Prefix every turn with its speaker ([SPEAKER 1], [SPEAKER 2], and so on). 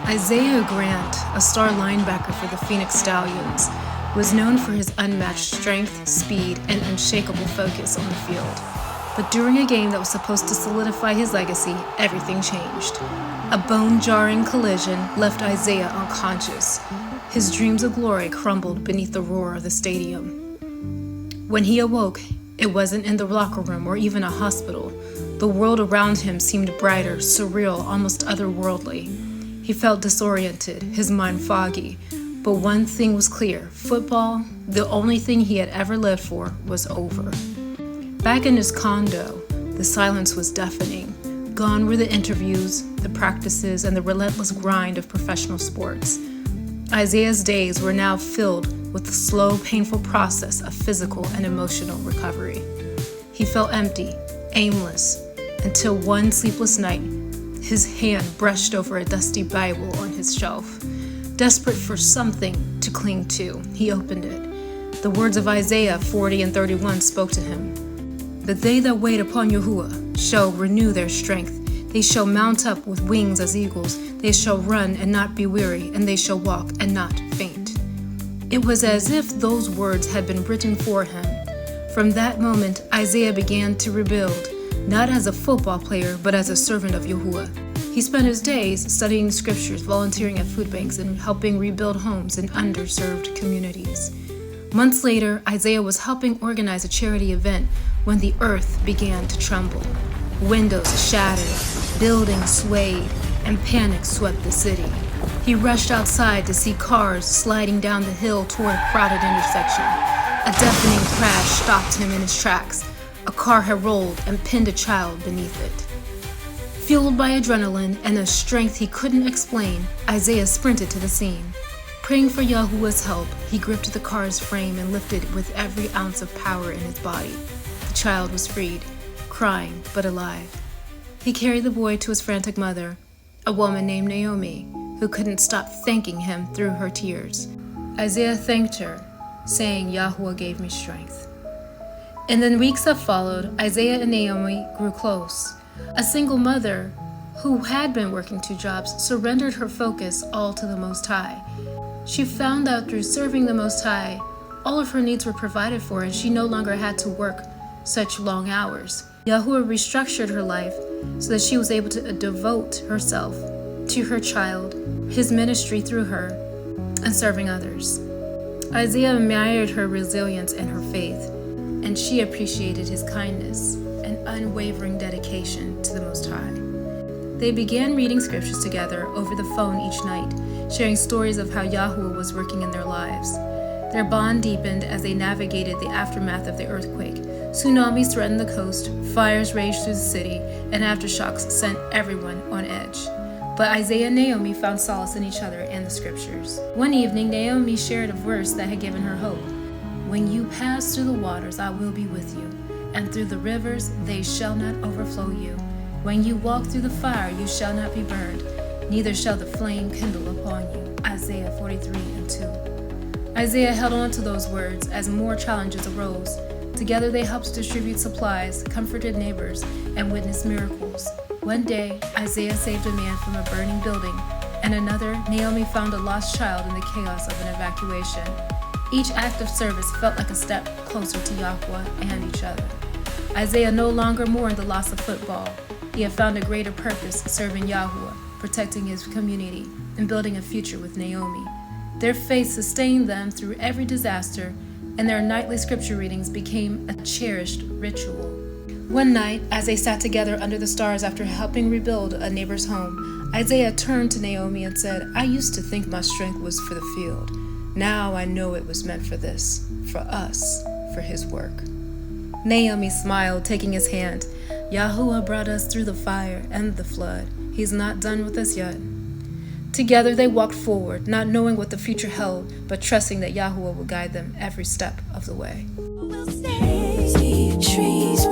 [SPEAKER 1] Isaiah Grant, a star linebacker for the Phoenix Stallions, was known for his unmatched strength, speed, and unshakable focus on the field. But during a game that was supposed to solidify his legacy, everything changed. A bone-jarring collision left Isaiah unconscious. His dreams of glory crumbled beneath the roar of the stadium. When he awoke, it wasn't in the locker room or even a hospital. The world around him seemed brighter, surreal, almost otherworldly. He felt disoriented, his mind foggy. But one thing was clear: football, the only thing he had ever lived for, was over. Back in his condo, the silence was deafening. Gone were the interviews, the practices, and the relentless grind of professional sports. Isaiah's days were now filled with the slow, painful process of physical and emotional recovery. He felt empty, aimless, until one sleepless night, his hand brushed over a dusty Bible on his shelf. Desperate for something to cling to, he opened it. The words of Isaiah 40:31 spoke to him. "But they that wait upon Yahuwah shall renew their strength. They shall mount up with wings as eagles. They shall run and not be weary, and they shall walk and not faint." It was as if those words had been written for him. From that moment, Isaiah began to rebuild, not as a football player, but as a servant of Yahuwah. He spent his days studying scriptures, volunteering at food banks, and helping rebuild homes in underserved communities. Months later, Isaiah was helping organize a charity event when the earth began to tremble. Windows shattered, buildings swayed, and panic swept the city. He rushed outside to see cars sliding down the hill toward a crowded intersection. A deafening crash stopped him in his tracks. A car had rolled and pinned a child beneath it. Fueled by adrenaline and a strength he couldn't explain, Isaiah sprinted to the scene. Praying for Yahuwah's help, he gripped the car's frame and lifted it with every ounce of power in his body. The child was freed, crying but alive. He carried the boy to his frantic mother, a woman named Naomi, who couldn't stop thanking him through her tears. Isaiah thanked her, saying, "Yahuwah gave me strength." In the weeks that followed, Isaiah and Naomi grew close. A single mother who had been working 2 jobs surrendered her focus all to the Most High. She found that through serving the Most High, all of her needs were provided for, and she no longer had to work such long hours. Yahuwah restructured her life so that she was able to devote herself to her child, his ministry through her, and serving others. Isaiah admired her resilience and her faith, and she appreciated his kindness and unwavering dedication to the Most High. They began reading scriptures together over the phone each night, sharing stories of how Yahuwah was working in their lives. Their bond deepened as they navigated the aftermath of the earthquake. Tsunamis threatened the coast, fires raged through the city, and aftershocks sent everyone on edge. But Isaiah and Naomi found solace in each other and the scriptures. One evening, Naomi shared a verse that had given her hope. "When you pass through the waters, I will be with you, and through the rivers, they shall not overflow you. When you walk through the fire, you shall not be burned, neither shall the flame kindle upon you." Isaiah 43:2. Isaiah held on to those words as more challenges arose. Together they helped distribute supplies, comforted neighbors, and witnessed miracles. One day, Isaiah saved a man from a burning building, and another, Naomi found a lost child in the chaos of an evacuation. Each act of service felt like a step closer to Yahweh and each other. Isaiah no longer mourned the loss of football. He had found a greater purpose serving Yahweh, protecting his community, and building a future with Naomi. Their faith sustained them through every disaster, and their nightly scripture readings became a cherished ritual. One night, as they sat together under the stars after helping rebuild a neighbor's home, Isaiah turned to Naomi and said, "I used to think my strength was for the field. Now I know it was meant for this, for us, for his work." Naomi smiled, taking his hand. "Yahuwah brought us through the fire and the flood. He's not done with us yet." Together they walked forward, not knowing what the future held, but trusting that Yahuwah would guide them every step of the way.
[SPEAKER 2] We'll stay. See trees.